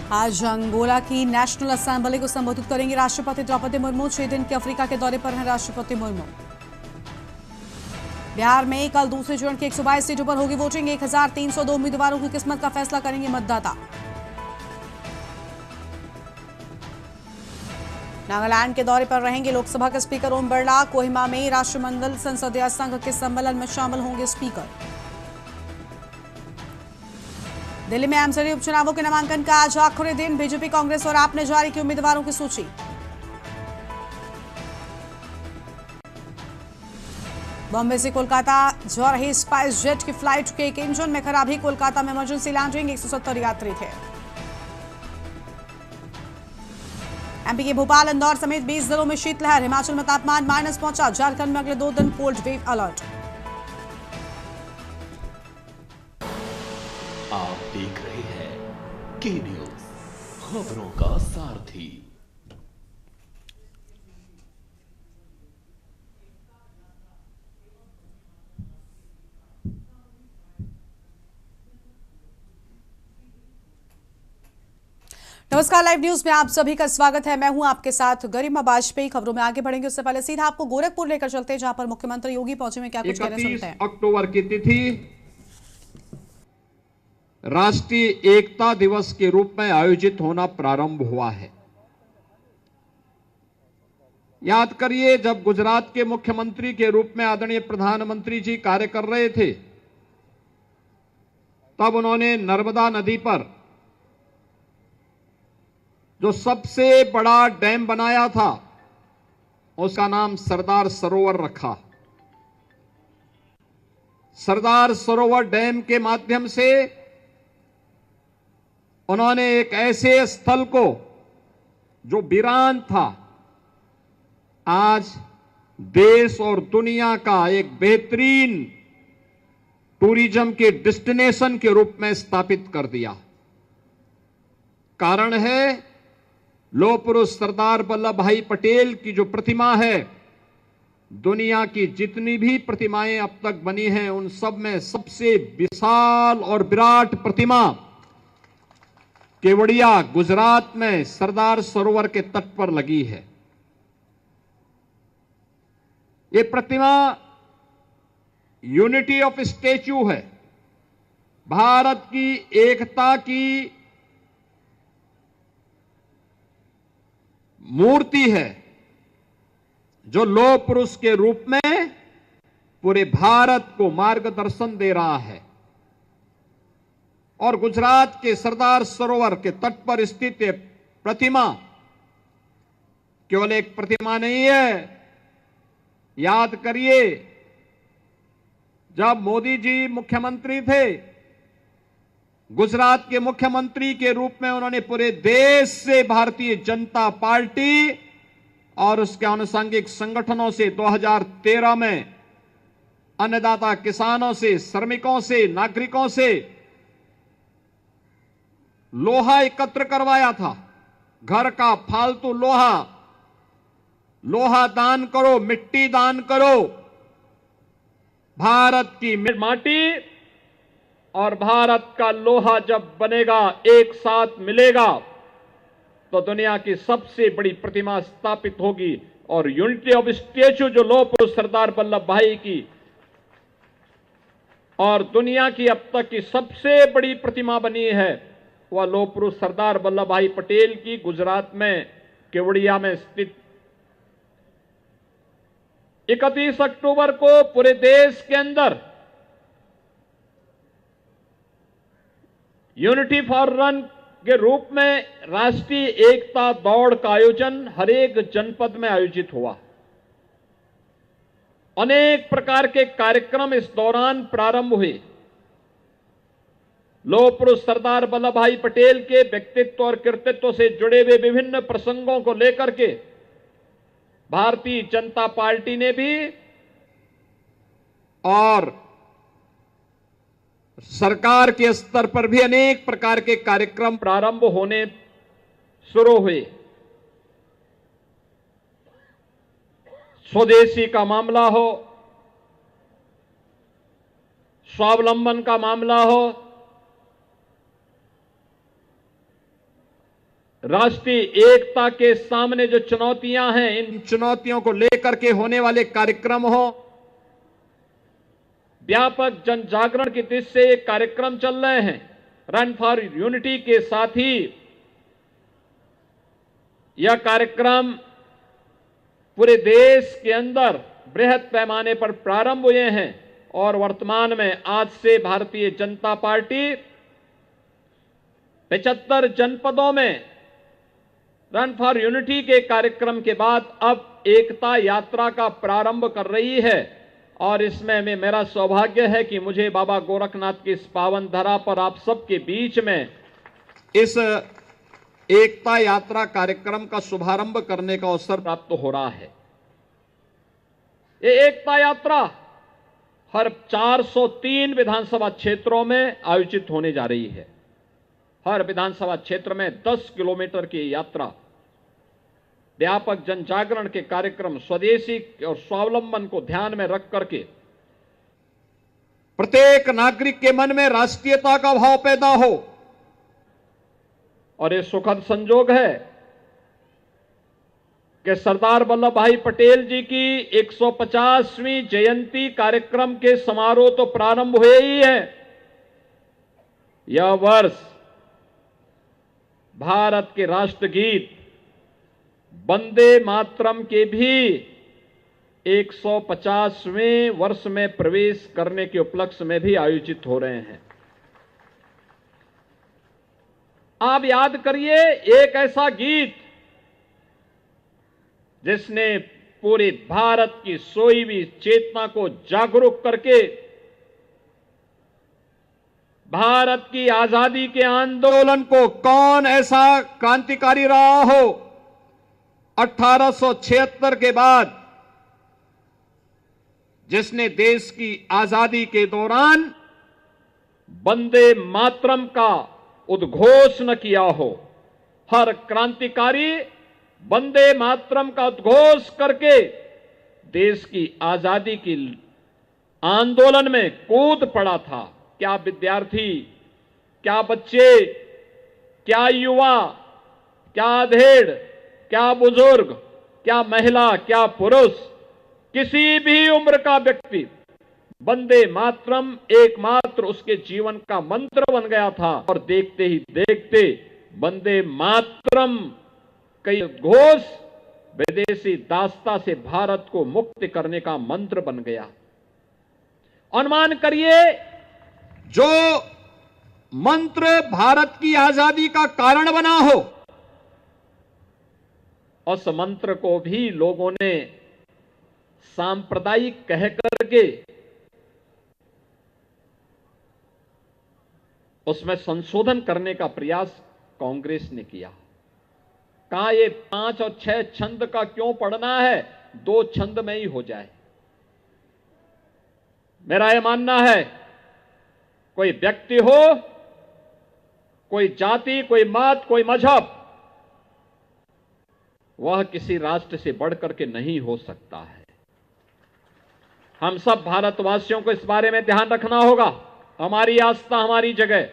आज अंगोला की national assembly को संबोधित करेंगे राष्ट्रपति द्रौपदी मुर्मू। 6 दिन के अफ्रीका के दौरे पर हैं राष्ट्रपति मुर्मू। बिहार में कल दूसरे चरण की 122 सीटों पर होगी वोटिंग। 1302 उम्मीदवारों की किस्मत का फैसला करेंगे मतदाता। नागालैंड के दौरे पर रहेंगे लोकसभा के स्पीकर ओम बिरला। कोहिमा में राष्ट्रमंडल संसदीय संघ के सम्मेलन में शामिल होंगे स्पीकर। दिल्ली में एमसीडी उपचुनावों के नामांकन का आज आखिरी दिन। बीजेपी, कांग्रेस और आप ने जारी की उम्मीदवारों की सूची। बॉम्बे से कोलकाता जा रही स्पाइस जेट की फ्लाइट के एक इंजन में खराबी। कोलकाता में इमरजेंसी लैंडिंग। 170 यात्री थे। एमपी के भोपाल, इंदौर समेत 20 जिलों में शीतलहर। हिमाचल में तापमान माइनस पहुंचा। झारखंड में अगले 2 दिन कोल्ड वेव अलर्ट। आप देख रहे हैं के न्यूज, खबरों का सारथी। नमस्कार, लाइव न्यूज में आप सभी का स्वागत है। मैं हूं आपके साथ गरिमा वाजपेयी। खबरों में आगे बढ़ेंगे उससे पहले सीधा आपको गोरखपुर लेकर चलते हैं, जहां पर मुख्यमंत्री योगी पहुंचे में क्या कुछ कह रहे हैं, सुनते हैं। 31 अक्टूबर की तिथि राष्ट्रीय एकता दिवस के रूप में आयोजित होना प्रारंभ हुआ है। याद करिए, जब गुजरात के मुख्यमंत्री के रूप में आदरणीय प्रधानमंत्री जी कार्य कर रहे थे, तब उन्होंने नर्मदा नदी पर जो सबसे बड़ा डैम बनाया था, उसका नाम सरदार सरोवर रखा। सरदार सरोवर डैम के माध्यम से उन्होंने एक ऐसे स्थल को जो वीरान था, आज देश और दुनिया का एक बेहतरीन टूरिज्म के डेस्टिनेशन के रूप में स्थापित कर दिया। कारण है, लौह पुरुष सरदार वल्लभ भाई पटेल की जो प्रतिमा है, दुनिया की जितनी भी प्रतिमाएं अब तक बनी हैं, उन सब में सबसे विशाल और विराट प्रतिमा केवड़िया गुजरात में सरदार सरोवर के तट पर लगी है। ये प्रतिमा यूनिटी ऑफ स्टैच्यू है, भारत की एकता की मूर्ति है, जो लौह पुरुष के रूप में पूरे भारत को मार्गदर्शन दे रहा है। और गुजरात के सरदार सरोवर के तट पर स्थित ये प्रतिमा केवल एक प्रतिमा नहीं है। याद करिए, जब मोदी जी मुख्यमंत्री थे, गुजरात के मुख्यमंत्री के रूप में उन्होंने पूरे देश से भारतीय जनता पार्टी और उसके आनुषंगिक संगठनों से 2013 में अन्नदाता किसानों से, श्रमिकों से, नागरिकों से लोहा एकत्र करवाया था। घर का फालतू लोहा दान करो, मिट्टी दान करो। भारत की माटी और भारत का लोहा जब बनेगा, एक साथ मिलेगा, तो दुनिया की सबसे बड़ी प्रतिमा स्थापित होगी। और यूनिटी ऑफ स्टैच्यू जो लौह पुरुष सरदार वल्लभ भाई की और दुनिया की अब तक की सबसे बड़ी प्रतिमा बनी है, वह लौह पुरुष सरदार वल्लभ भाई पटेल की गुजरात में केवड़िया में स्थित। 31 अक्टूबर को पूरे देश के अंदर यूनिटी फॉर रन के रूप में राष्ट्रीय एकता दौड़ का आयोजन हर एक जनपद में आयोजित हुआ। अनेक प्रकार के कार्यक्रम इस दौरान प्रारंभ हुए। लौह पुरुष सरदार वल्लभ भाई पटेल के व्यक्तित्व और कृतित्व से जुड़े हुए विभिन्न प्रसंगों को लेकर के भारतीय जनता पार्टी ने भी और सरकार के स्तर पर भी अनेक प्रकार के कार्यक्रम प्रारंभ होने शुरू हुए। स्वदेशी का मामला हो, स्वावलंबन का मामला हो, राष्ट्रीय एकता के सामने जो चुनौतियां हैं, इन चुनौतियों को लेकर के होने वाले कार्यक्रम हो, व्यापक जन जागरण की दृष्टि से ये कार्यक्रम चल रहे हैं। रन फॉर यूनिटी के साथ ही यह कार्यक्रम पूरे देश के अंदर बृहद पैमाने पर प्रारंभ हुए हैं और वर्तमान में आज से भारतीय जनता पार्टी 75 जनपदों में रन फॉर यूनिटी के कार्यक्रम के बाद अब एकता यात्रा का प्रारंभ कर रही है। और इसमें मेरा सौभाग्य है कि मुझे बाबा गोरखनाथ की इस पावन धरा पर आप सबके बीच में इस एकता यात्रा कार्यक्रम का शुभारंभ करने का अवसर प्राप्त हो रहा है। ये एकता यात्रा हर 403 विधानसभा क्षेत्रों में आयोजित होने जा रही है। हर विधानसभा क्षेत्र में 10 किलोमीटर की यात्रा, व्यापक जन जागरण के कार्यक्रम, स्वदेशी और स्वावलंबन को ध्यान में रख करके प्रत्येक नागरिक के मन में राष्ट्रीयता का भाव पैदा हो। और ये सुखद संजोग है कि सरदार वल्लभ भाई पटेल जी की 150वीं जयंती कार्यक्रम के समारोह तो प्रारंभ हुए ही है। यह वर्ष भारत के राष्ट्रगीत वंदे मातरम के भी 150वें वर्ष में प्रवेश करने के उपलक्ष्य में भी आयोजित हो रहे हैं। आप याद करिए, एक ऐसा गीत जिसने पूरे भारत की सोई हुई चेतना को जागरूक करके भारत की आजादी के आंदोलन को, कौन ऐसा क्रांतिकारी रहा हो 1876 के बाद जिसने देश की आजादी के दौरान वंदे मातरम का उद्घोष न किया हो। हर क्रांतिकारी वंदे मातरम का उद्घोष करके देश की आजादी की आंदोलन में कूद पड़ा था। क्या विद्यार्थी, क्या बच्चे, क्या युवा, क्या अधेड़, क्या बुजुर्ग, क्या महिला, क्या पुरुष, किसी भी उम्र का व्यक्ति, वंदे मातरम एकमात्र उसके जीवन का मंत्र बन गया था। और देखते ही देखते वंदे मातरम कई घोष विदेशी दासता से भारत को मुक्त करने का मंत्र बन गया। अनुमान करिए, जो मंत्र भारत की आजादी का कारण बना हो, उस मंत्र को भी लोगों ने सांप्रदायिक कह करके उसमें संशोधन करने का प्रयास कांग्रेस ने किया। कहा ये 5 और 6 छंद का क्यों पढ़ना है, 2 छंद में ही हो जाए। मेरा यह मानना है, कोई व्यक्ति हो, कोई जाति, कोई मत, कोई मजहब, वह किसी राष्ट्र से बढ़कर के नहीं हो सकता है। हम सब भारतवासियों को इस बारे में ध्यान रखना होगा। हमारी आस्था हमारी जगह।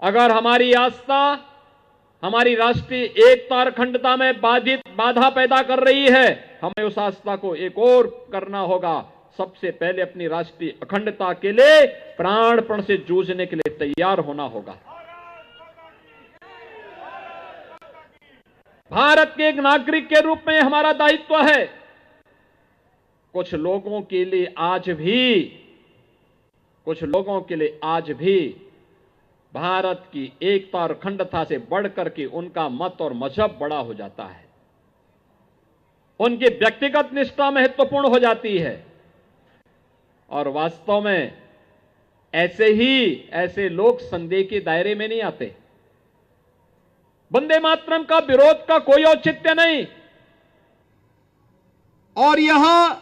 अगर हमारी आस्था हमारी राष्ट्रीय एकता और अखंडता में बाधा पैदा कर रही है, हमें उस आस्था को एक और करना होगा। सबसे पहले अपनी राष्ट्रीय अखंडता के लिए प्राणपण से जूझने के लिए तैयार होना होगा। भारत के एक नागरिक के रूप में हमारा दायित्व है। कुछ लोगों के लिए आज भी भारत की एकता और अखंडता से बढ़कर के उनका मत और मजहब बड़ा हो जाता है। उनकी व्यक्तिगत निष्ठा महत्वपूर्ण हो जाती है। और वास्तव में ऐसे लोग संदेह के दायरे में नहीं आते। वंदे मातरम का विरोध का कोई औचित्य नहीं। और यहां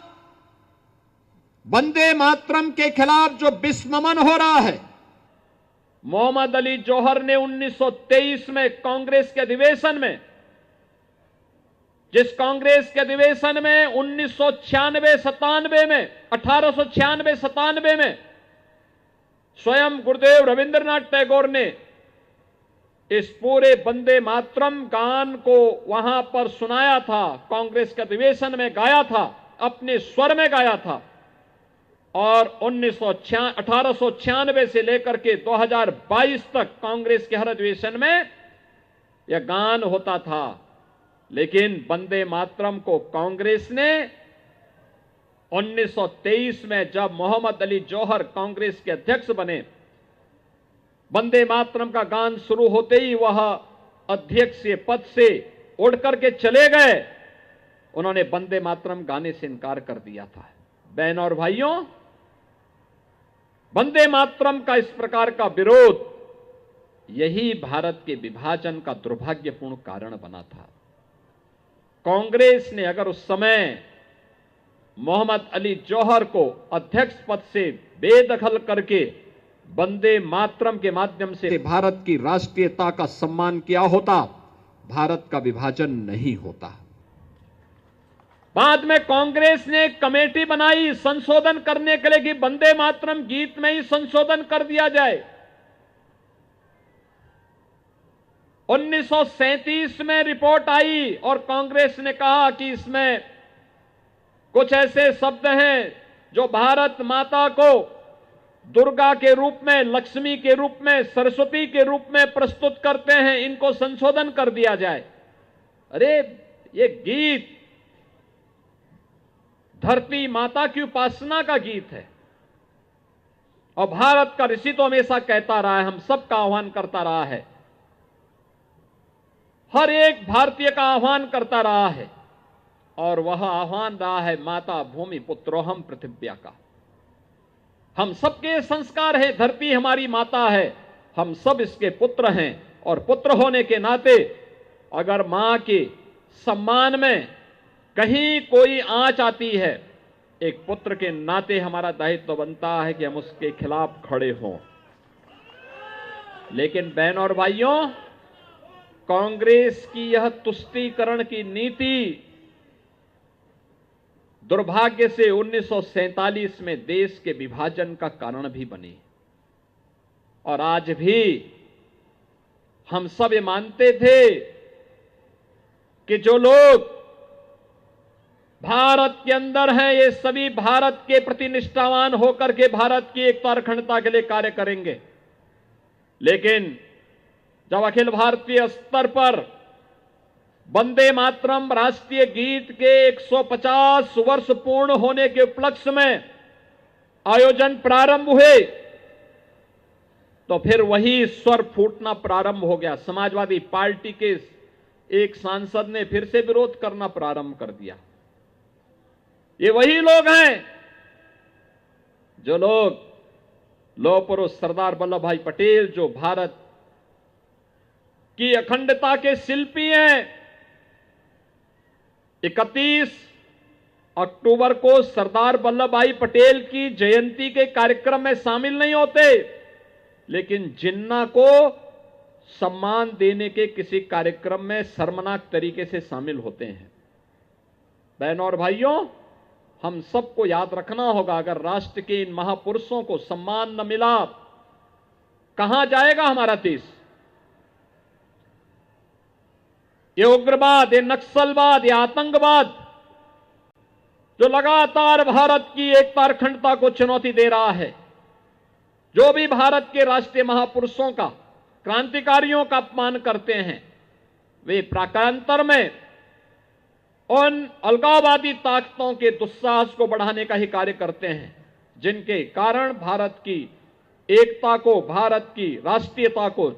वंदे मातरम के खिलाफ जो विस्ममन हो रहा है, मोहम्मद अली जौहर ने 1923 में कांग्रेस के अधिवेशन में, जिस कांग्रेस के अधिवेशन में 1896-97 में स्वयं गुरुदेव रविंद्रनाथ टैगोर ने इस पूरे वंदे मातरम गान को वहां पर सुनाया था, कांग्रेस के अधिवेशन में गाया था, अपने स्वर में गाया था। और 1896 से लेकर के 2022 तक कांग्रेस के हर अधिवेशन में यह गान होता था। लेकिन वंदे मातरम को कांग्रेस ने 1923 में जब मोहम्मद अली जौहर कांग्रेस के अध्यक्ष बने, वंदे मातरम का गान शुरू होते ही वह अध्यक्ष के पद से उड़ करके चले गए। उन्होंने वंदे मातरम गाने से इनकार कर दिया था। बहनों और भाइयों, वंदे मातरम का इस प्रकार का विरोध यही भारत के विभाजन का दुर्भाग्यपूर्ण कारण बना था। कांग्रेस ने अगर उस समय मोहम्मद अली जौहर को अध्यक्ष पद से बेदखल करके वंदे मातरम के माध्यम से भारत की राष्ट्रीयता का सम्मान किया होता, भारत का विभाजन नहीं होता। बाद में कांग्रेस ने एक कमेटी बनाई संशोधन करने के लिए कि वंदे मातरम गीत में ही संशोधन कर दिया जाए। 1937 में रिपोर्ट आई और कांग्रेस ने कहा कि इसमें कुछ ऐसे शब्द हैं जो भारत माता को दुर्गा के रूप में, लक्ष्मी के रूप में, सरस्वती के रूप में प्रस्तुत करते हैं, इनको संशोधन कर दिया जाए। अरे ये गीत धरती माता की उपासना का गीत है और भारत का ऋषि तो हमेशा कहता रहा है, हम सबका आह्वान करता रहा है, हर एक भारतीय का आह्वान करता रहा है और वह आह्वान रहा है माता भूमि पुत्रोहम पृथिव्या का। हम सबके संस्कार है, धरती हमारी माता है, हम सब इसके पुत्र हैं और पुत्र होने के नाते अगर मां के सम्मान में कहीं कोई आंच आती है, एक पुत्र के नाते हमारा दायित्व बनता है कि हम उसके खिलाफ खड़े हों। लेकिन बहनों और भाइयों, कांग्रेस की यह तुष्टीकरण की नीति दुर्भाग्य से 1947 में देश के विभाजन का कारण भी बनी और आज भी हम सब ये मानते थे कि जो लोग भारत के अंदर हैं, ये सभी भारत के प्रति निष्ठावान होकर के भारत की एकता और अखंडता के लिए कार्य करेंगे। लेकिन जब अखिल भारतीय स्तर पर वंदे मातरम राष्ट्रीय गीत के 150 वर्ष पूर्ण होने के उपलक्ष्य में आयोजन प्रारंभ हुए तो फिर वही स्वर फूटना प्रारंभ हो गया। समाजवादी पार्टी के एक सांसद ने फिर से विरोध करना प्रारंभ कर दिया। ये वही लोग हैं जो लोग लौह पुरुष सरदार वल्लभ भाई पटेल, जो भारत की अखंडता के शिल्पी हैं, 31 अक्टूबर को सरदार वल्लभ भाई पटेल की जयंती के कार्यक्रम में शामिल नहीं होते, लेकिन जिन्ना को सम्मान देने के किसी कार्यक्रम में शर्मनाक तरीके से शामिल होते हैं। बहनों और भाइयों, हम सबको याद रखना होगा, अगर राष्ट्र के इन महापुरुषों को सम्मान न मिला, कहां जाएगा हमारा देश? ये उग्रवाद, ये नक्सलवाद, ये आतंकवाद जो लगातार भारत की एकता और अखंडता को चुनौती दे रहा है, जो भी भारत के राष्ट्रीय महापुरुषों का, क्रांतिकारियों का अपमान करते हैं, वे प्राकांतर में उन अलगाववादी ताकतों के दुस्साहस को बढ़ाने का ही कार्य करते हैं, जिनके कारण भारत की एकता को, भारत की राष्ट्रीयता को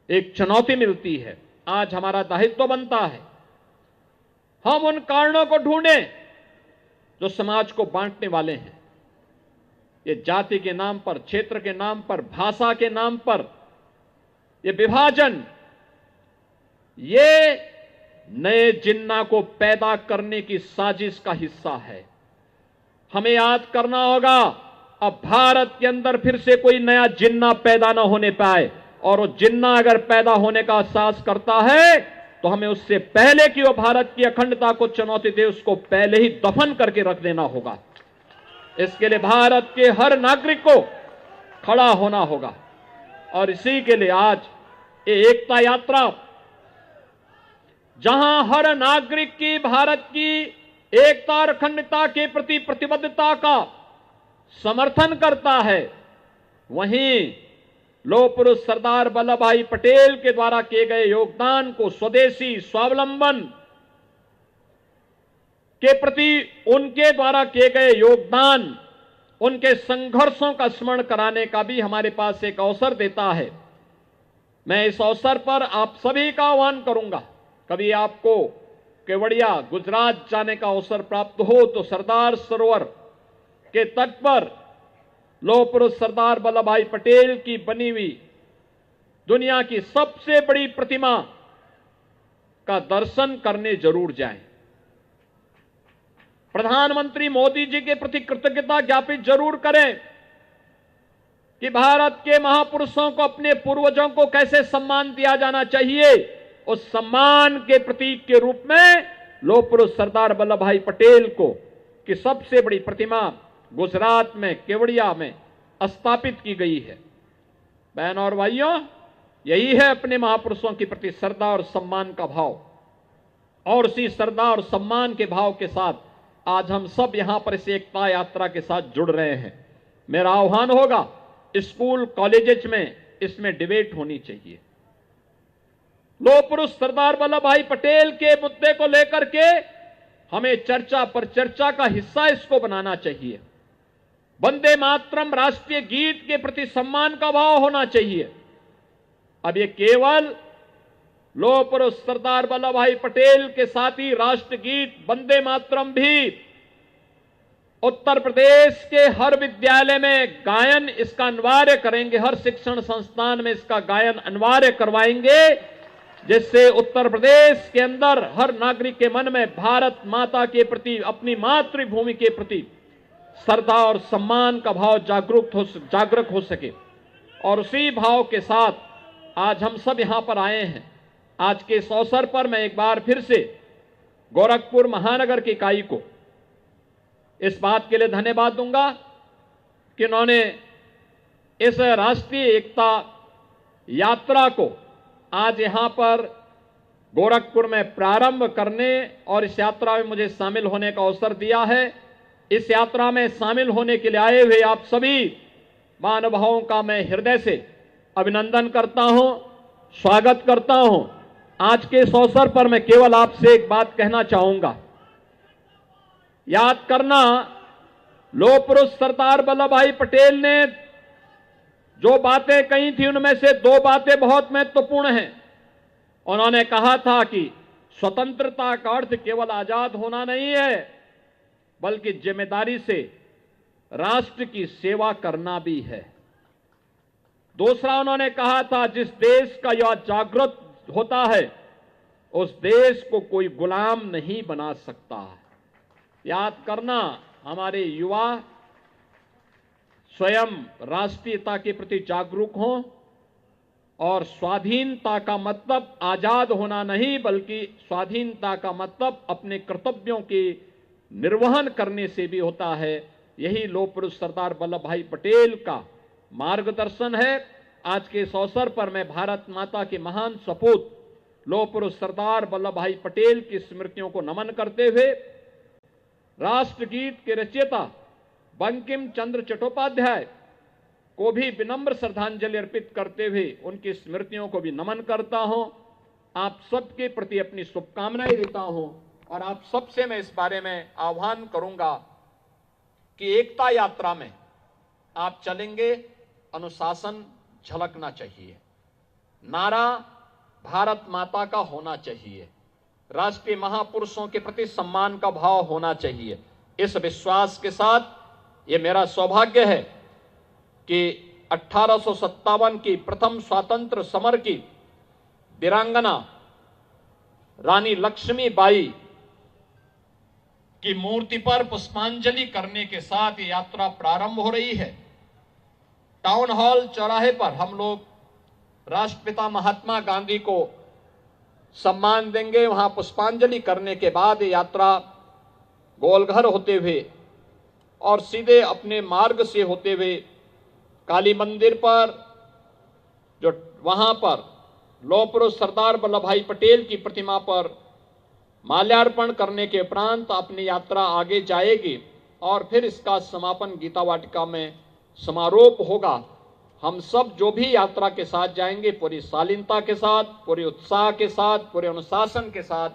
एक चुनौती मिलती है। आज हमारा दायित्व बनता है हम उन कारणों को ढूंढें जो समाज को बांटने वाले हैं। ये जाति के नाम पर, क्षेत्र के नाम पर, भाषा के नाम पर ये विभाजन, ये नए जिन्ना को पैदा करने की साजिश का हिस्सा है। हमें याद करना होगा, अब भारत के अंदर फिर से कोई नया जिन्ना पैदा ना होने पाए, और वो जिन्ना अगर पैदा होने का साहस करता है तो हमें उससे पहले कि वो भारत की अखंडता को चुनौती दे, उसको पहले ही दफन करके रख देना होगा। इसके लिए भारत के हर नागरिक को खड़ा होना होगा और इसी के लिए आज ये एकता यात्रा जहां हर नागरिक की भारत की एकता और अखंडता के प्रति प्रतिबद्धता का समर्थन करता है, वहीं लौह पुरुष सरदार वल्लभ भाई पटेल के द्वारा किए गए योगदान को, स्वदेशी स्वावलंबन के प्रति उनके द्वारा किए गए योगदान, उनके संघर्षों का स्मरण कराने का भी हमारे पास एक अवसर देता है। मैं इस अवसर पर आप सभी का आह्वान करूंगा, कभी आपको केवड़िया गुजरात जाने का अवसर प्राप्त हो तो सरदार सरोवर के तट पर लौह पुरुष सरदार वल्लभ भाई पटेल की बनी हुई दुनिया की सबसे बड़ी प्रतिमा का दर्शन करने जरूर जाएं। प्रधानमंत्री मोदी जी के प्रति कृतज्ञता ज्ञापित जरूर करें कि भारत के महापुरुषों को, अपने पूर्वजों को कैसे सम्मान दिया जाना चाहिए, उस सम्मान के प्रतीक के रूप में लौह पुरुष सरदार वल्लभ भाई पटेल को की सबसे बड़ी प्रतिमा गुजरात में केवड़िया में स्थापित की गई है। बहन और भाइयों, यही है अपने महापुरुषों के प्रति श्रद्धा और सम्मान का भाव, और उसी श्रद्धा और सम्मान के भाव के साथ आज हम सब यहां पर इस एकता यात्रा के साथ जुड़ रहे हैं। मेरा आह्वान होगा, स्कूल कॉलेजेस में इसमें डिबेट होनी चाहिए। लौह पुरुष सरदार वल्लभ भाई पटेल के मुद्दे को लेकर के हमें चर्चा पर चर्चा का हिस्सा इसको बनाना चाहिए। वंदे मातरम राष्ट्रीय गीत के प्रति सम्मान का भाव होना चाहिए। अब ये केवल लौह पुरुष सरदार वल्लभ भाई पटेल के साथ ही राष्ट्रगीत वंदे मातरम भी उत्तर प्रदेश के हर विद्यालय में गायन इसका अनिवार्य करेंगे, हर शिक्षण संस्थान में इसका गायन अनिवार्य करवाएंगे, जिससे उत्तर प्रदेश के अंदर हर नागरिक के मन में भारत माता के प्रति, अपनी मातृभूमि के प्रति श्रद्धा और सम्मान का भाव जागरूक हो सके। और उसी भाव के साथ आज हम सब यहां पर आए हैं। आज के इस अवसर पर मैं एक बार फिर से गोरखपुर महानगर की इकाई को इस बात के लिए धन्यवाद दूंगा कि उन्होंने इस राष्ट्रीय एकता यात्रा को आज यहां पर गोरखपुर में प्रारंभ करने और इस यात्रा में मुझे शामिल होने का अवसर दिया है। इस यात्रा में शामिल होने के लिए आए हुए आप सभी महानुभावों का मैं हृदय से अभिनंदन करता हूं, स्वागत करता हूं। आज के इस अवसर पर मैं केवल आपसे एक बात कहना चाहूंगा, याद करना, लौह पुरुष सरदार वल्लभ भाई पटेल ने जो बातें कही थी उनमें से दो बातें बहुत महत्वपूर्ण हैं। उन्होंने कहा था कि स्वतंत्रता का अर्थ केवल आजाद होना नहीं है, बल्कि जिम्मेदारी से राष्ट्र की सेवा करना भी है। दूसरा उन्होंने कहा था, जिस देश का युवा जागृत होता है उस देश को कोई गुलाम नहीं बना सकता। याद करना, हमारे युवा स्वयं राष्ट्रीयता के प्रति जागरूक हों और स्वाधीनता का मतलब आजाद होना नहीं, बल्कि स्वाधीनता का मतलब अपने कर्तव्यों के निर्वहन करने से भी होता है। यही लौह पुरुष सरदार वल्लभ भाई पटेल का मार्गदर्शन है। आज के इस अवसर पर मैं भारत माता के महान सपूत लौह पुरुष सरदार वल्लभ भाई पटेल की स्मृतियों को नमन करते हुए राष्ट्रगीत के रचयिता बंकिम चंद्र चट्टोपाध्याय को भी विनम्र श्रद्धांजलि अर्पित करते हुए उनकी स्मृतियों को भी नमन करता हूं। आप सबके प्रति अपनी शुभकामनाएं देता हूं और आप सबसे मैं इस बारे में आह्वान करूंगा कि एकता यात्रा में आप चलेंगे, अनुशासन झलकना चाहिए, नारा भारत माता का होना चाहिए, राष्ट्रीय महापुरुषों के प्रति सम्मान का भाव होना चाहिए। इस विश्वास के साथ ये मेरा सौभाग्य है कि 1857 की प्रथम स्वातंत्र समर की वीरांगना रानी लक्ष्मीबाई की मूर्ति पर पुष्पांजलि करने के साथ ये यात्रा प्रारंभ हो रही है। टाउन हॉल चौराहे पर हम लोग राष्ट्रपिता महात्मा गांधी को सम्मान देंगे। वहां पुष्पांजलि करने के बाद ये यात्रा गोलघर होते हुए और सीधे अपने मार्ग से होते हुए काली मंदिर पर, जो वहां पर लौह पुरुष सरदार वल्लभ भाई पटेल की प्रतिमा पर माल्यार्पण करने के उपरांत अपनी यात्रा आगे जाएगी और फिर इसका समापन गीता वाटिका में समारोह होगा। हम सब जो भी यात्रा के साथ जाएंगे पूरी शालीनता के साथ, पूरे उत्साह के साथ, पूरे अनुशासन के साथ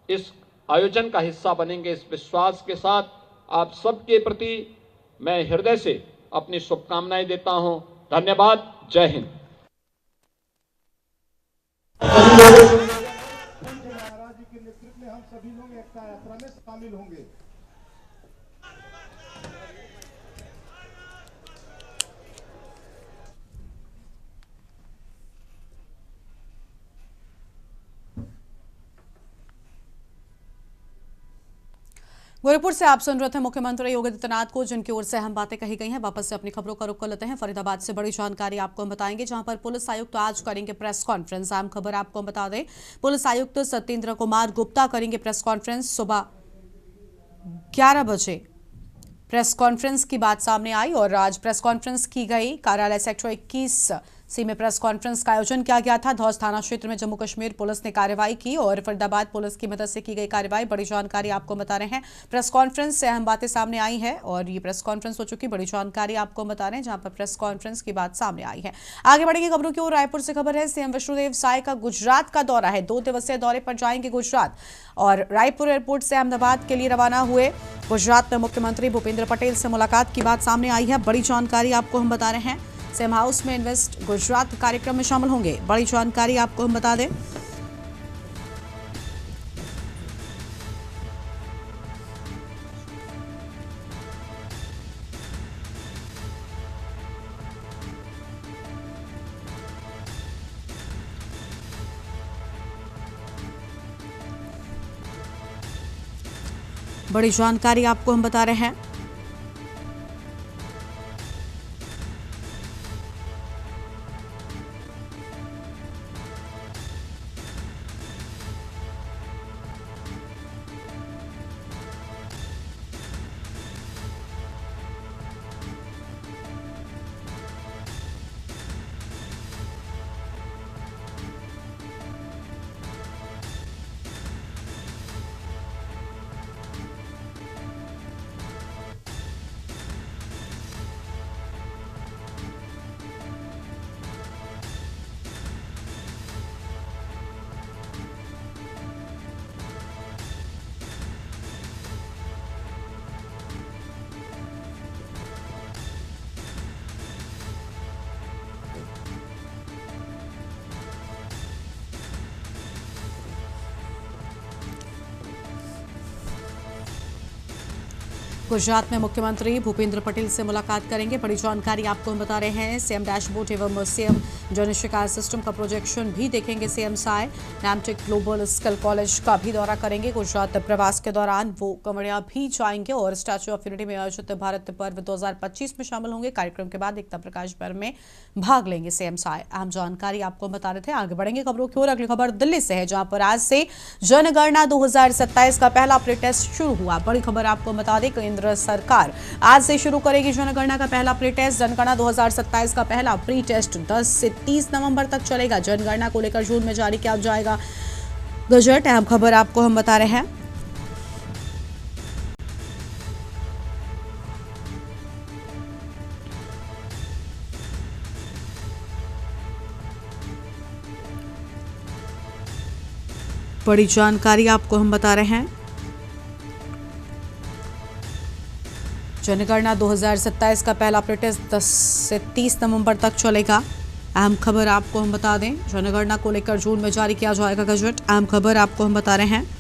इस आयोजन का हिस्सा बनेंगे। इस विश्वास के साथ आप सबके प्रति मैं हृदय से अपनी शुभकामनाएं देता हूं। धन्यवाद। जय हिंद। महाराज जी के नेतृत्व में हम सभी लोग एकता यात्रा में शामिल होंगे। गोरखपुर से आप सुन रहे थे मुख्यमंत्री योगी आदित्यनाथ को, जिनकी ओर से अहम बातें कही गई हैं। वापस से अपनी खबरों का रुख कर लेते हैं। फरीदाबाद से बड़ी जानकारी आपको हम बताएंगे, जहां पर पुलिस आयुक्त आज करेंगे प्रेस कॉन्फ्रेंस। अहम खबर आपको हम बता दें, पुलिस आयुक्त सत्येंद्र कुमार गुप्ता करेंगे प्रेस कॉन्फ्रेंस। सुबह 11 बजे प्रेस कॉन्फ्रेंस की बात सामने आई और आज प्रेस कॉन्फ्रेंस की गई। कार्यालय सेक्टर 21C में प्रेस कॉन्फ्रेंस का आयोजन किया गया था। धौस थाना क्षेत्र में जम्मू कश्मीर पुलिस ने कार्रवाई की और फरीदाबाद पुलिस की मदद से की गई कार्रवाई। बड़ी जानकारी आपको बता रहे हैं। प्रेस कॉन्फ्रेंस से अहम बातें सामने आई है और ये प्रेस कॉन्फ्रेंस हो चुकी। बड़ी जानकारी आपको बता रहे हैं, जहां पर प्रेस कॉन्फ्रेंस की बात सामने आई है। आगे बढ़ेंगे खबरों की ओर। रायपुर से खबर है, सीएम विष्णुदेव साय का गुजरात का दौरा है। 2 दिवसीय दौरे पर जाएंगे गुजरात और रायपुर एयरपोर्ट से अहमदाबाद के लिए रवाना हुए। गुजरात में मुख्यमंत्री भूपेंद्र पटेल से मुलाकात की बात सामने आई है। बड़ी जानकारी आपको हम बता रहे हैं, सेम हाउस में इन्वेस्ट गुजरात कार्यक्रम में शामिल होंगे। बड़ी जानकारी आपको हम बता दें, बड़ी जानकारी आपको हम बता रहे हैं। गुजरात में मुख्यमंत्री भूपेंद्र पटेल से मुलाकात करेंगे। बड़ी जानकारी आपको हम बता रहे हैं। सीएम डैशबोर्ड एवं सीएम जन शिकायत सिस्टम का प्रोजेक्शन भी देखेंगे CM Sai. Namtech global skill college का भी दौरा करेंगे। गुजरात प्रवास के दौरान वो कमरिया भी जाएंगे और स्टैच्यू ऑफ यूनिटी में आयोजित भारत पर्व 2025 में शामिल होंगे। कार्यक्रम के बाद एकता प्रकाश पर्व में भाग लेंगे सीएम साय। अहम जानकारी आपको बता रहे थे। आगे बढ़ेंगे खबरों की ओर। अगली खबर दिल्ली से है, जहां पर आज से जनगणना 2027 का पहला प्री टेस्ट शुरू हुआ। बड़ी खबर आपको बता दें, केंद्र सरकार आज से शुरू करेगी जनगणना का पहला प्री टेस्ट। जनगणना 2027 का पहला प्री टेस्ट 10 से 30 नवंबर तक चलेगा। जनगणना को लेकर जून में जारी किया जाएगा गजट। अहम खबर आपको हम बता रहे हैं। बड़ी जानकारी आपको हम बता रहे हैं। जनगणना 2027 का पहला प्री टेस्ट 10 से 30 नवंबर तक चलेगा। अहम खबर आपको हम बता दें, जनगणना को लेकर जून में जारी किया जाएगा गजट। अहम खबर आपको हम बता रहे हैं।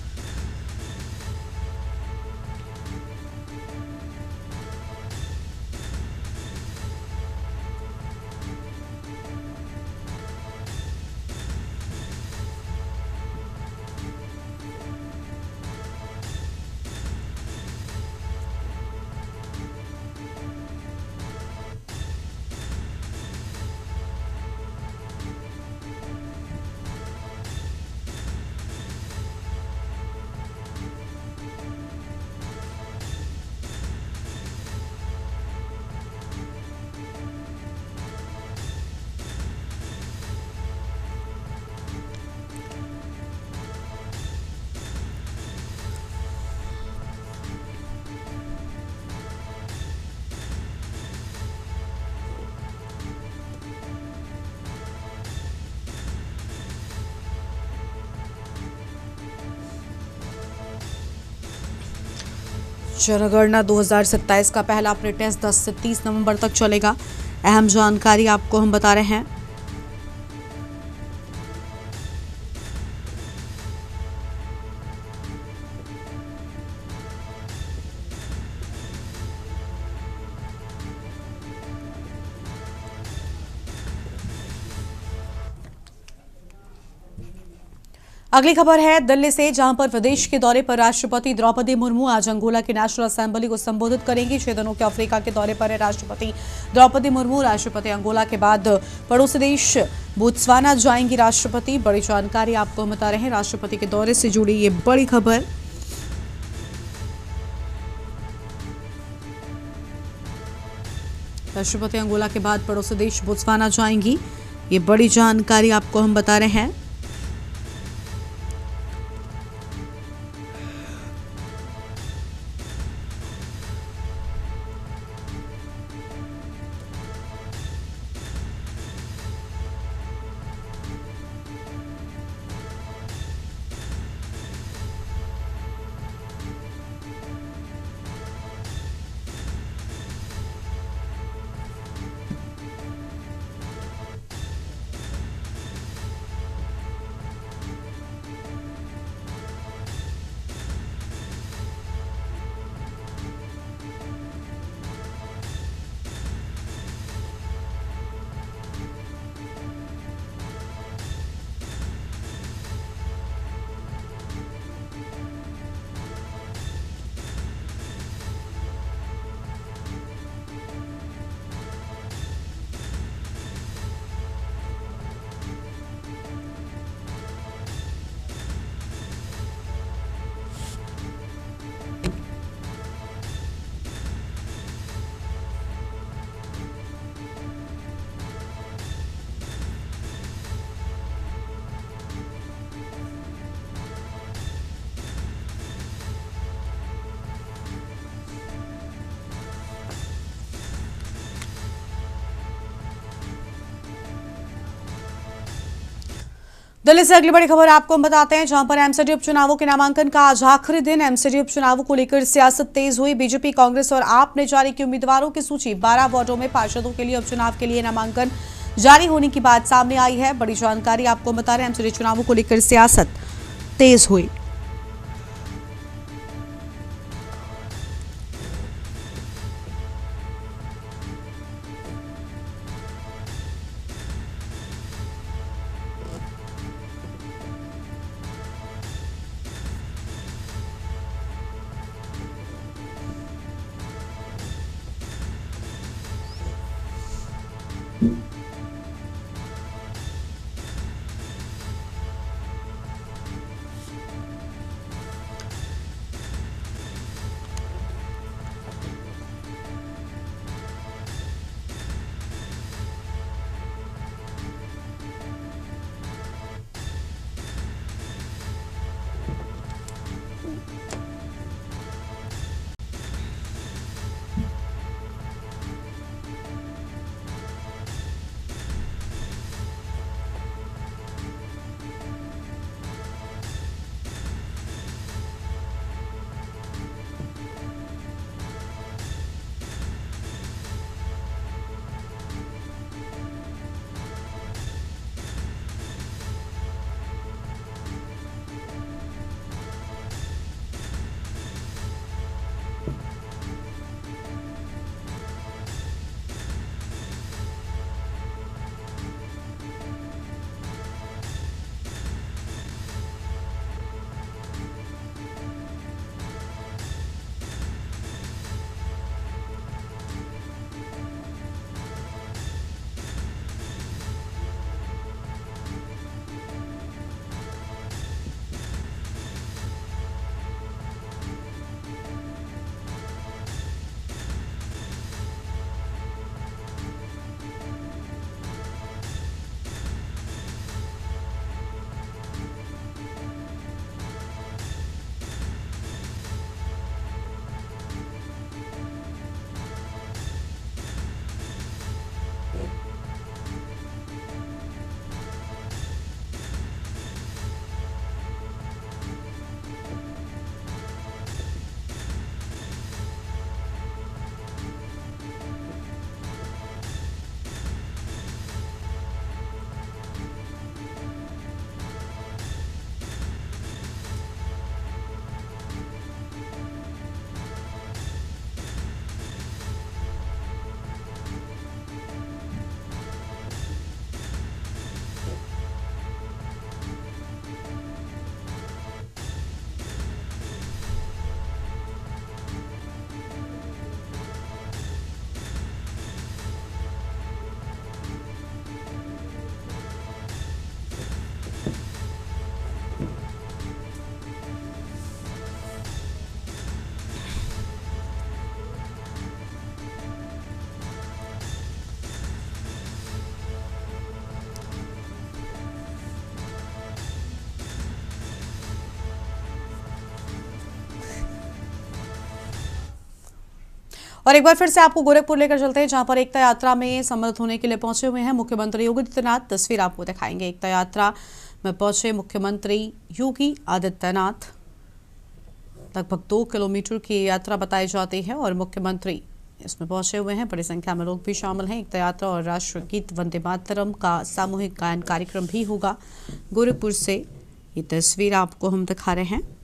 जनगणना 2027 का पहला प्री टेस्ट 10 से 30 नवंबर तक चलेगा। अहम जानकारी आपको हम बता रहे हैं। अगली खबर है दिल्ली से, जहां पर विदेश के दौरे पर राष्ट्रपति द्रौपदी मुर्मू आज अंगोला की नेशनल असेंबली को संबोधित करेंगी। 6 दिनों के अफ्रीका के दौरे पर है राष्ट्रपति द्रौपदी मुर्मू। राष्ट्रपति अंगोला के बाद पड़ोसी देश बोत्सवाना जाएंगी। राष्ट्रपति, बड़ी जानकारी आपको हम बता रहे हैं राष्ट्रपति के दौरे से जुड़ी ये बड़ी खबर। राष्ट्रपति अंगोला के बाद पड़ोसी देश बोत्सवाना जाएंगी, ये बड़ी जानकारी आपको हम बता रहे हैं। दिल्ली से अगली बड़ी खबर आपको हम बताते हैं, जहां पर एमसीडी उपचुनावों के नामांकन का आज आखिरी दिन। एमसीडी उपचुनावों को लेकर सियासत तेज हुई। बीजेपी, कांग्रेस और आप ने जारी की उम्मीदवारों की सूची। 12 वार्डों में पार्षदों के लिए उपचुनाव के लिए नामांकन जारी होने की बात सामने आई है। बड़ी जानकारी आपको बता रहे हैं, एमसीडी चुनावों को लेकर सियासत तेज हुई। और एक बार फिर से आपको गोरखपुर लेकर चलते हैं, जहां पर एकता यात्रा में सम्मिलित होने के लिए पहुंचे हुए हैं मुख्यमंत्री योगी आदित्यनाथ। तस्वीर आपको दिखाएंगे। एकता यात्रा में पहुंचे मुख्यमंत्री योगी आदित्यनाथ। लगभग 2 किलोमीटर की यात्रा बताई जाती है और मुख्यमंत्री इसमें पहुंचे हुए हैं। बड़ी संख्या में लोग भी शामिल हैं। एकता यात्रा और राष्ट्रगीत वंदे मातरम का सामूहिक गायन कार्यक्रम भी होगा। गोरखपुर से ये तस्वीर आपको हम दिखा रहे हैं।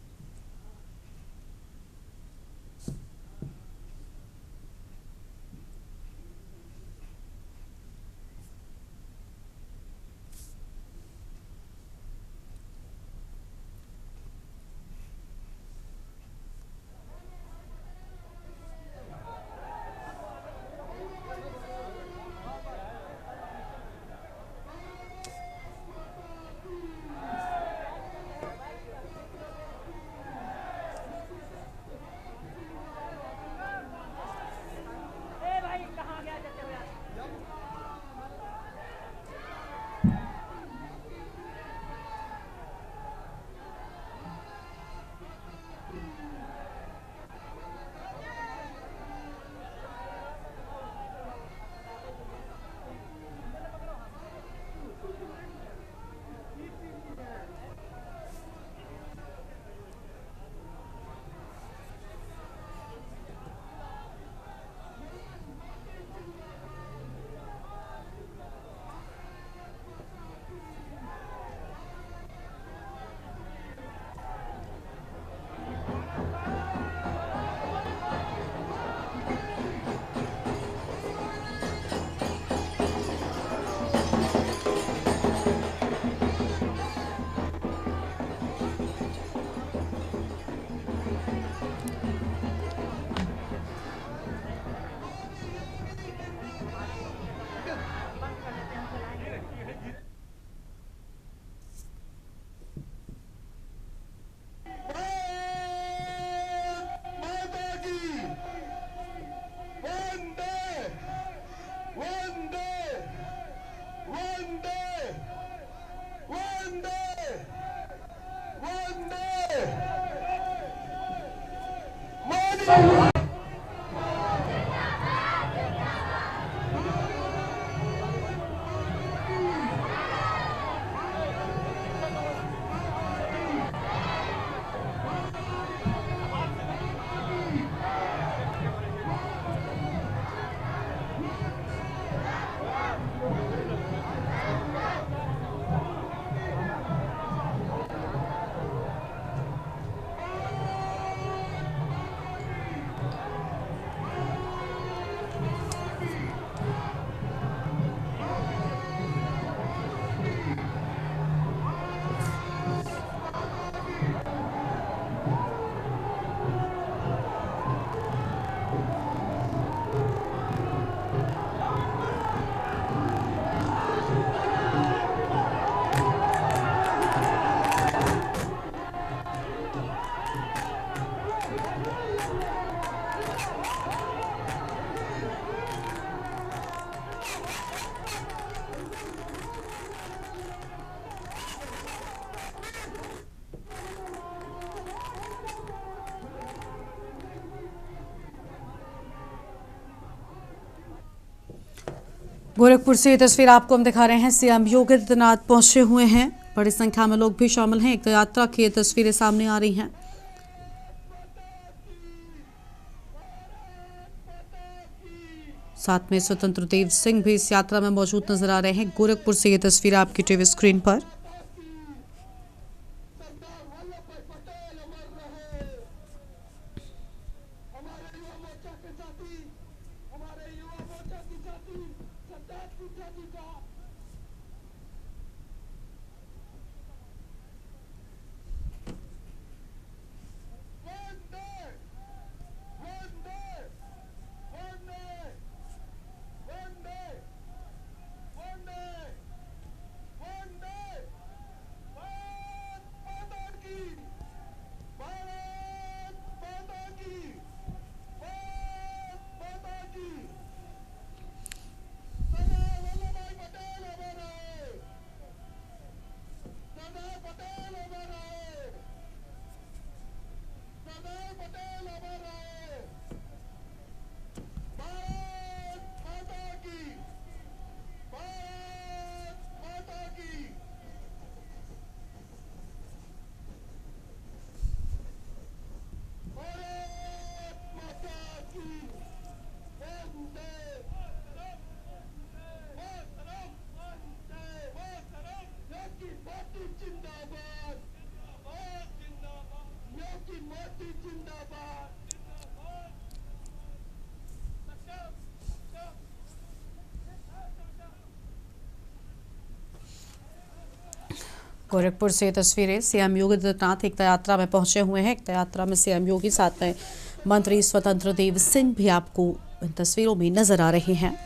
गोरखपुर से ये तस्वीर आपको हम दिखा रहे हैं। सीएम योगी आदित्यनाथ पहुंचे हुए हैं। बड़ी संख्या में लोग भी शामिल हैं। एक यात्रा की ये तस्वीरें सामने आ रही हैं। साथ में स्वतंत्र देव सिंह भी इस यात्रा में मौजूद नजर आ रहे हैं। गोरखपुर से ये तस्वीर आपकी टीवी स्क्रीन पर। गोरखपुर से तस्वीरें। सीएम योगी आदित्यनाथ एकता यात्रा में पहुंचे हुए हैं। एकता यात्रा में सीएम योगी, साथ में मंत्री स्वतंत्र देव सिंह भी आपको इन तस्वीरों में नजर आ रहे हैं।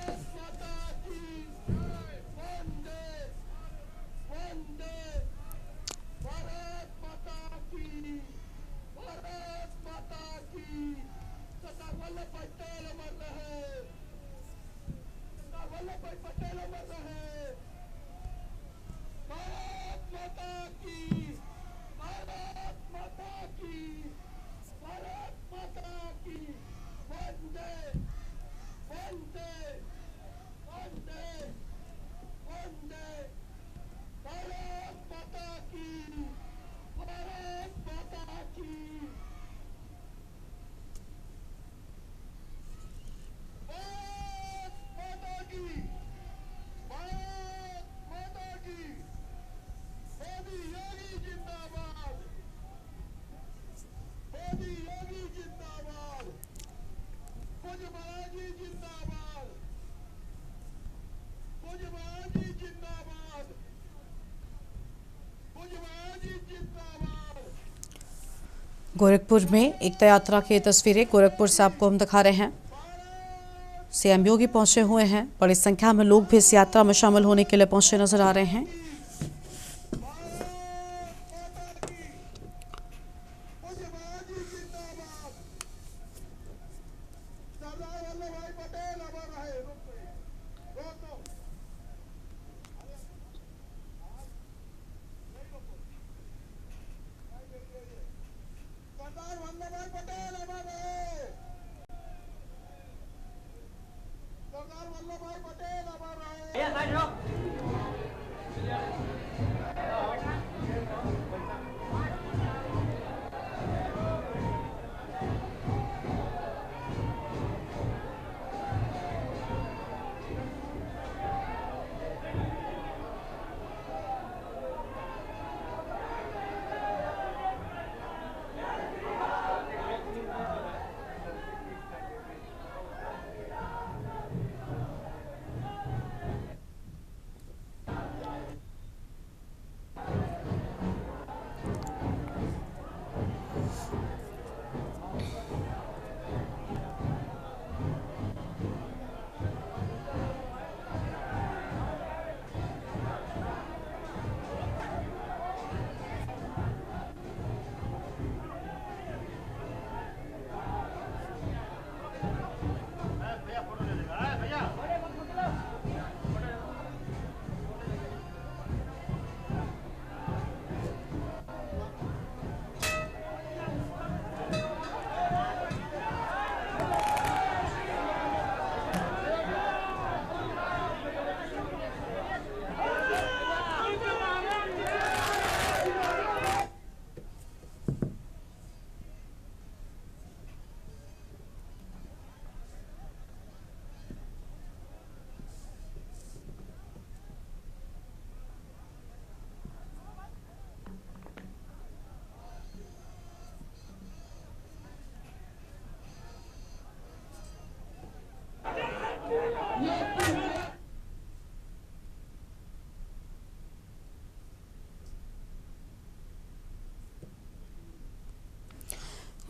गोरखपुर में एकता यात्रा की तस्वीरें गोरखपुर से आपको हम दिखा रहे हैं। सीएम योगी पहुंचे हुए हैं। बड़ी संख्या में लोग भी इस यात्रा में शामिल होने के लिए पहुंचे नजर आ रहे हैं।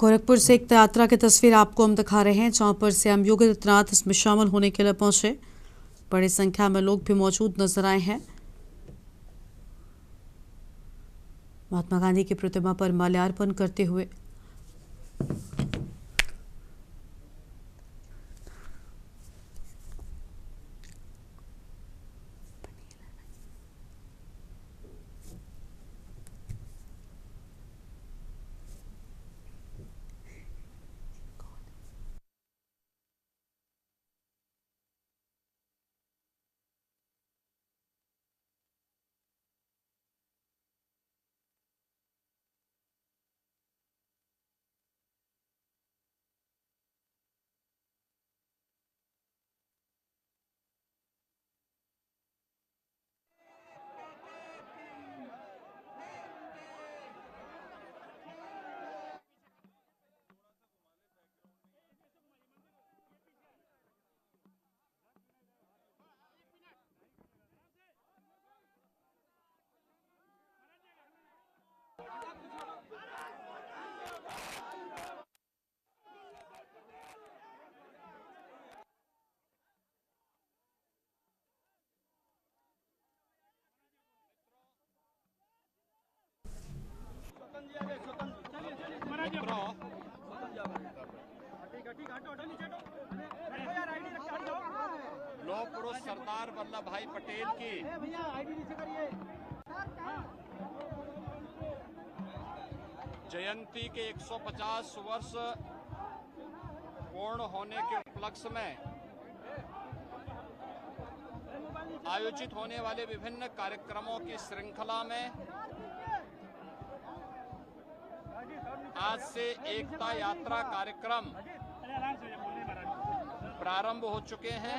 गोरखपुर से एकता यात्रा की तस्वीर आपको हम दिखा रहे हैं, जहां पर सीएम योगी आदित्यनाथ इसमें शामिल होने के लिए पहुंचे। बड़ी संख्या में लोग भी मौजूद नजर आए हैं। महात्मा गांधी की प्रतिमा पर माल्यार्पण करते हुए मित्रों, लौह पुरुष सरदार वल्लभ भाई पटेल की जयंती के 150 वर्ष पूर्ण होने के उपलक्ष्य में आयोजित होने वाले विभिन्न कार्यक्रमों की श्रृंखला में आज से एकता यात्रा कार्यक्रम प्रारंभ हो चुके हैं।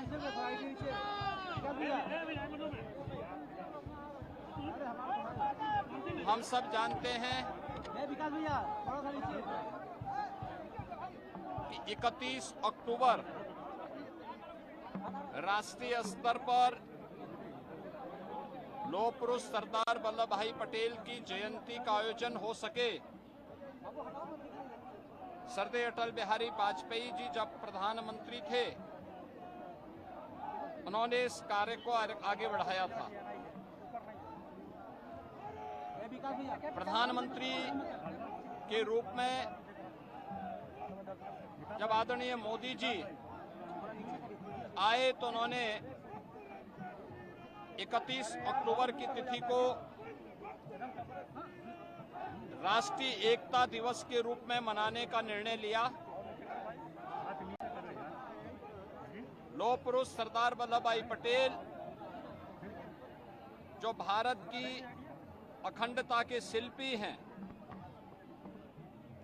हम सब जानते हैं कि 31 अक्टूबर राष्ट्रीय स्तर पर लौह पुरुष सरदार वल्लभ भाई पटेल की जयंती का आयोजन हो सके। सरदार अटल बिहारी वाजपेयी जी जब प्रधानमंत्री थे, उन्होंने इस कार्य को आगे बढ़ाया था। प्रधानमंत्री के रूप में जब आदरणीय मोदी जी आए तो उन्होंने 31 अक्टूबर की तिथि को राष्ट्रीय एकता दिवस के रूप में मनाने का निर्णय लिया। लौह पुरुष सरदार वल्लभ भाई पटेल जो भारत की अखंडता के शिल्पी हैं,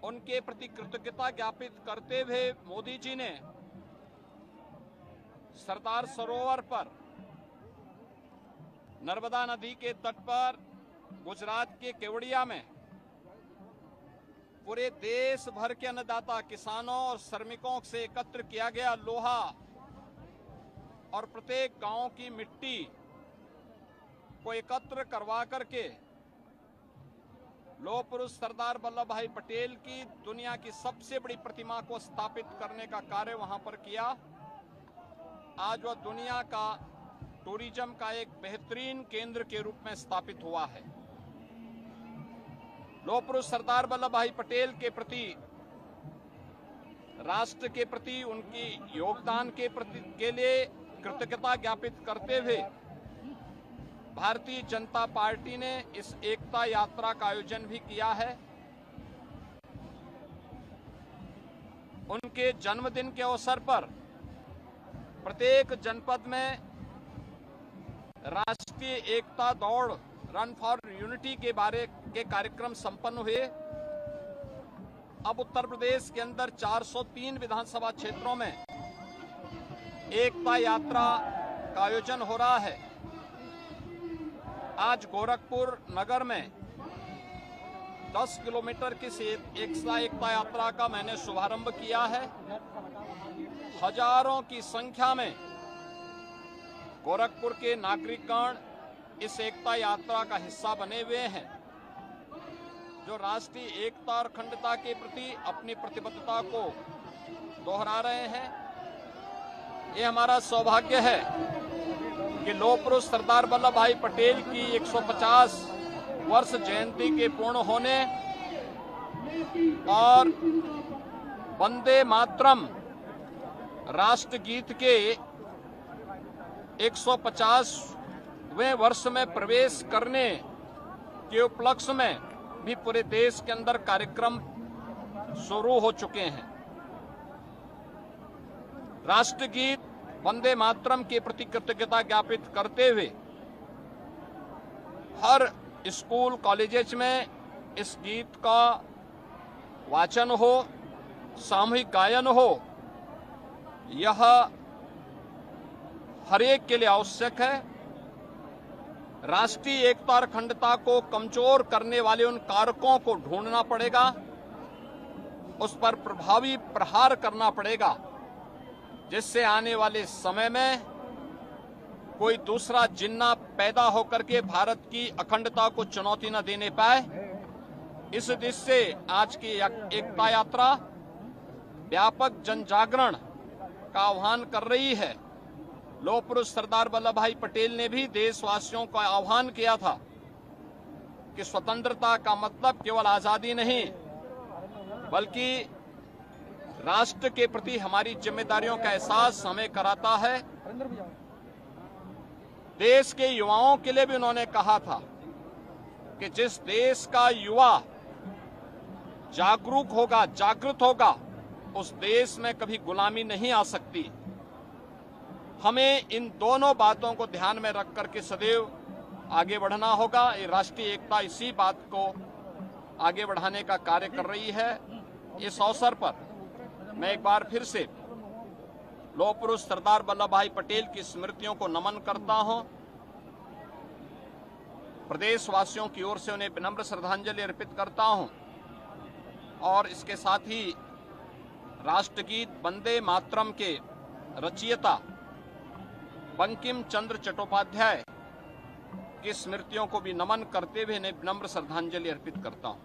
उनके प्रति कृतज्ञता ज्ञापित करते हुए मोदी जी ने सरदार सरोवर पर नर्मदा नदी के तट पर गुजरात के केवड़िया में पूरे देश भर के अन्नदाता किसानों और श्रमिकों से एकत्र किया गया लोहा और प्रत्येक गांव की मिट्टी को एकत्र करवा करके लौह पुरुष सरदार वल्लभ भाई पटेल की दुनिया की सबसे बड़ी प्रतिमा को स्थापित करने का कार्य वहां पर किया। आज वह दुनिया का टूरिज्म का एक बेहतरीन केंद्र के रूप में स्थापित हुआ है। लौह पुरुष सरदार वल्लभ भाई पटेल के प्रति, राष्ट्र के प्रति उनकी योगदान के लिए कृतज्ञता ज्ञापित करते हुए भारतीय जनता पार्टी ने इस एकता यात्रा का आयोजन भी किया है। उनके जन्मदिन के अवसर पर प्रत्येक जनपद में राष्ट्रीय एकता दौड़ रन फॉर यूनिटी के कार्यक्रम संपन्न हुए। अब उत्तर प्रदेश के अंदर 403 विधानसभा क्षेत्रों में एकता यात्रा का आयोजन हो रहा है। आज गोरखपुर नगर में 10 किलोमीटर की एकता यात्रा का मैंने शुभारंभ किया है। हजारों की संख्या में गोरखपुर के नागरिकगण इस एकता यात्रा का हिस्सा बने हुए हैं, जो राष्ट्रीय एकता और अखंडता के प्रति अपनी प्रतिबद्धता को दोहरा रहे हैं। ये हमारा सौभाग्य है कि लौह पुरुष सरदार वल्लभ भाई पटेल की 150 वर्ष जयंती के पूर्ण होने और वंदे मातरम राष्ट्रगीत के 150वें वर्ष में प्रवेश करने के उपलक्ष्य में भी पूरे देश के अंदर कार्यक्रम शुरू हो चुके हैं। राष्ट्रगीत वंदे मातरम के प्रति कृतज्ञता ज्ञापित करते हुए हर स्कूल कॉलेजेस में इस गीत का वाचन हो, सामूहिक गायन हो, यह हर एक के लिए आवश्यक है। राष्ट्रीय एकता और अखंडता को कमजोर करने वाले उन कारकों को ढूंढना पड़ेगा, उस पर प्रभावी प्रहार करना पड़ेगा, जिससे आने वाले समय में कोई दूसरा जिन्ना पैदा होकर के भारत की अखंडता को चुनौती न देने पाए। इस दृष्टि से आज की एकता यात्रा व्यापक जन जागरण का आह्वान कर रही है। लौह पुरुष सरदार वल्लभ भाई पटेल ने भी देशवासियों का आह्वान किया था कि स्वतंत्रता का मतलब केवल आजादी नहीं बल्कि राष्ट्र के प्रति हमारी जिम्मेदारियों का एहसास हमें कराता है। देश के युवाओं के लिए भी उन्होंने कहा था कि जिस देश का युवा जागरूक होगा, जागृत होगा, उस देश में कभी गुलामी नहीं आ सकती। हमें इन दोनों बातों को ध्यान में रख करके सदैव आगे बढ़ना होगा। ये राष्ट्रीय एकता इसी बात को आगे बढ़ाने का कार्य कर रही है। इस अवसर पर मैं एक बार फिर से लौह पुरुष सरदार वल्लभ भाई पटेल की स्मृतियों को नमन करता हूं। प्रदेशवासियों की ओर से उन्हें विनम्र श्रद्धांजलि अर्पित करता हूं और इसके साथ ही राष्ट्रगीत वंदे मातरम के रचयिता बंकिम चंद्र चट्टोपाध्याय की स्मृतियों को भी नमन करते हुए इन्हें विनम्र श्रद्धांजलि अर्पित करता हूं।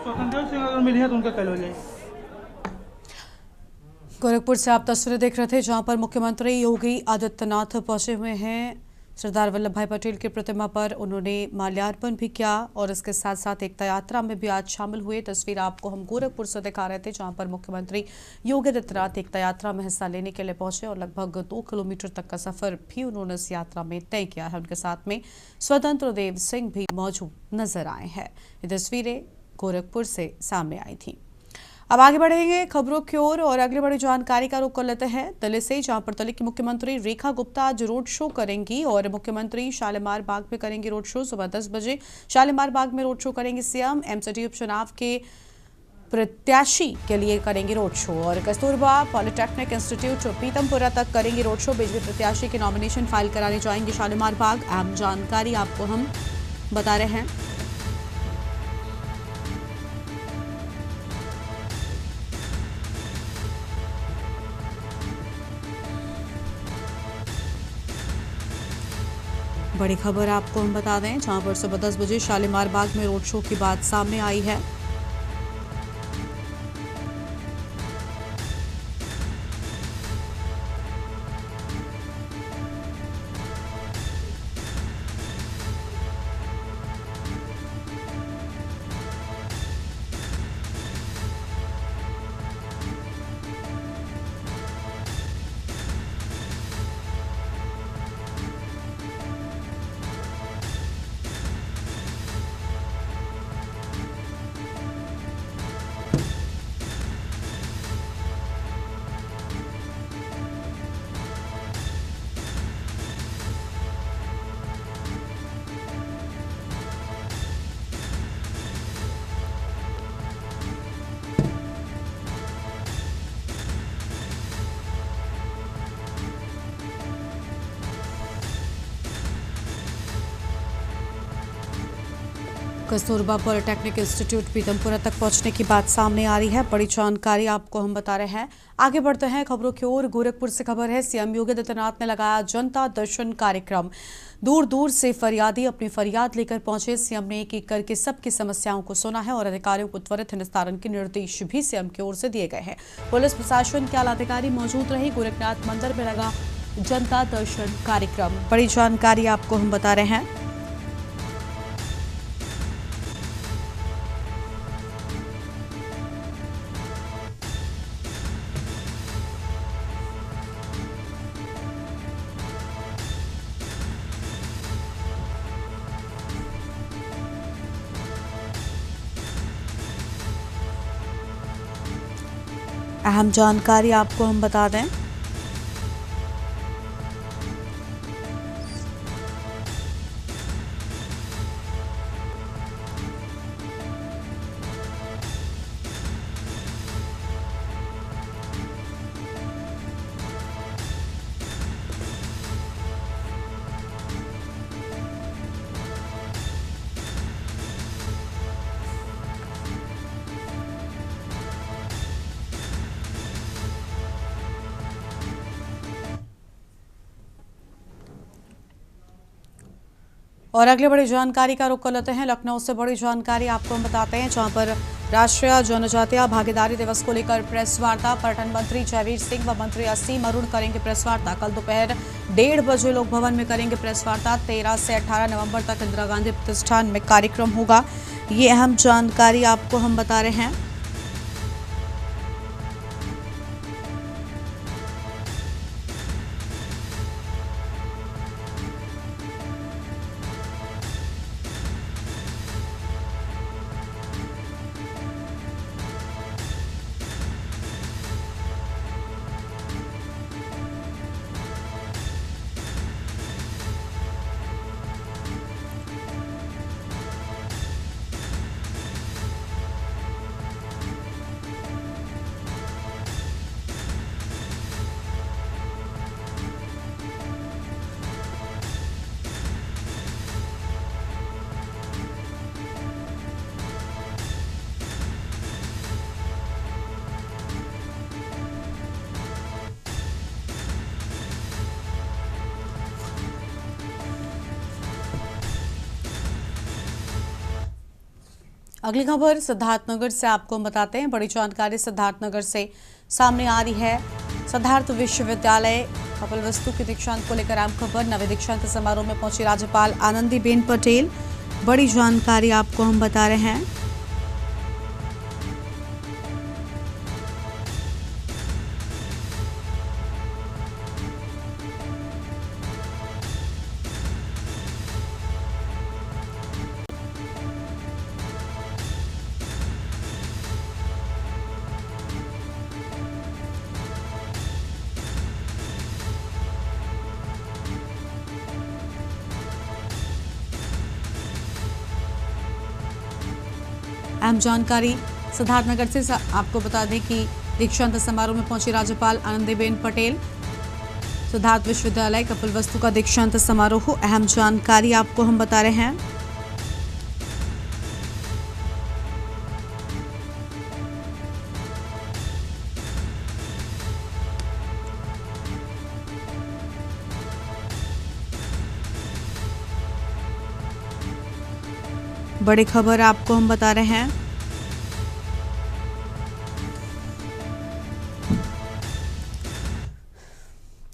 स्वतंत्र सिंह अगर मिली है तो उनका कल हो जाए। गोरखपुर से आप तस्वीरें देख रहे थे जहां पर मुख्यमंत्री योगी आदित्यनाथ पहुंचे हुए हैं। सरदार वल्लभ भाई पटेल की प्रतिमा पर उन्होंने माल्यार्पण भी किया और इसके साथ साथ एकता यात्रा में भी आज शामिल हुए। तस्वीर आपको हम गोरखपुर से दिखा रहे थे जहां पर मुख्यमंत्री योगी आदित्यनाथ एकता यात्रा में हिस्सा लेने के लिए पहुंचे और लगभग 2 किलोमीटर तक का सफर भी उन्होंने इस यात्रा में तय किया है। उनके साथ में स्वतंत्र देव सिंह भी मौजूद नजर आए हैं। ये तस्वीरें गोरखपुर से सामने आई थी। अब आगे बढ़ेंगे खबरों की ओर और अगली बड़ी जानकारी का रुख कर लेते हैं दिल्ली से, जहां पर दिल्ली की मुख्यमंत्री रेखा गुप्ता आज रोड शो करेंगी और मुख्यमंत्री शालीमार बाग में करेंगी रोड शो। सुबह 10 बजे शालीमार बाग में रोड शो करेंगे सीएम। एमसीडी उपचुनाव के प्रत्याशी के लिए करेंगे रोड शो और कस्तूरबा पॉलिटेक्निक इंस्टीट्यूट पीतमपुरा तक करेंगे रोड शो। बीजेपी प्रत्याशी के नॉमिनेशन फाइल कराने जाएंगे शालीमार बाग। अहम जानकारी आपको हम बता रहे हैं। बड़ी खबर आपको हम बता दें जहां पर सुबह 10 बजे शालीमार बाग में रोड शो की बात सामने आई है। कस्तूरबा पॉलिटेक्निक इंस्टीट्यूट पीतमपुरा तक पहुंचने की बात सामने आ रही है। बड़ी जानकारी आपको हम बता रहे हैं। आगे बढ़ते हैं खबरों की ओर। गोरखपुर से खबर है, सीएम योगी आदित्यनाथ ने लगाया जनता दर्शन कार्यक्रम। दूर दूर से फरियादी अपनी फरियाद लेकर पहुंचे। सीएम ने एक एक करके सबकी समस्याओं को सुना है और अधिकारियों को त्वरित निस्तारण के निर्देश भी सीएम की ओर से दिए गए हैं। पुलिस प्रशासन के आला अधिकारी मौजूद रहे। गोरखनाथ मंदिर में लगा जनता दर्शन कार्यक्रम। बड़ी जानकारी आपको हम बता रहे हैं। अहम जानकारी आपको हम बता दें और अगली बड़ी जानकारी का रुख कर लेते हैं। लखनऊ से बड़ी जानकारी आपको हम बताते हैं जहां पर राष्ट्रीय जनजातीय भागीदारी दिवस को लेकर प्रेस वार्ता। पर्यटन मंत्री जयवीर सिंह व मंत्री असीम अरुण करेंगे प्रेस वार्ता। कल दोपहर 1:30 बजे लोक भवन में करेंगे प्रेस वार्ता। 13 से 18 नवंबर तक इंदिरा गांधी प्रतिष्ठान में कार्यक्रम होगा। ये अहम जानकारी आपको हम बता रहे हैं। अगली खबर सिद्धार्थनगर से आपको हम बताते हैं। बड़ी जानकारी सिद्धार्थनगर से सामने आ रही है। सिद्धार्थ विश्वविद्यालय कपिलवस्तु के दीक्षांत को लेकर अहम खबर। नवे दीक्षांत समारोह में पहुंची राज्यपाल आनंदीबेन पटेल। बड़ी जानकारी आपको हम बता रहे हैं। अहम जानकारी सिद्धार्थनगर से आपको बता दें कि दीक्षांत समारोह में पहुंची राज्यपाल आनंदीबेन पटेल। सिद्धार्थ विश्वविद्यालय कपिलवस्तु का दीक्षांत समारोह। अहम जानकारी आपको हम बता रहे हैं। बड़ी खबर आपको हम बता रहे हैं।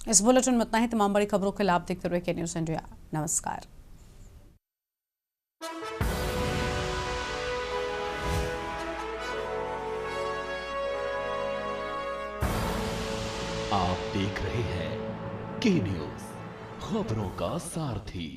इस बुलेटिन में इतना ही। तमाम बड़ी खबरों के लाभ देखते हुए के न्यूज़ इंडिया। नमस्कार। आप देख रहे हैं के न्यूज़, खबरों का सारथी।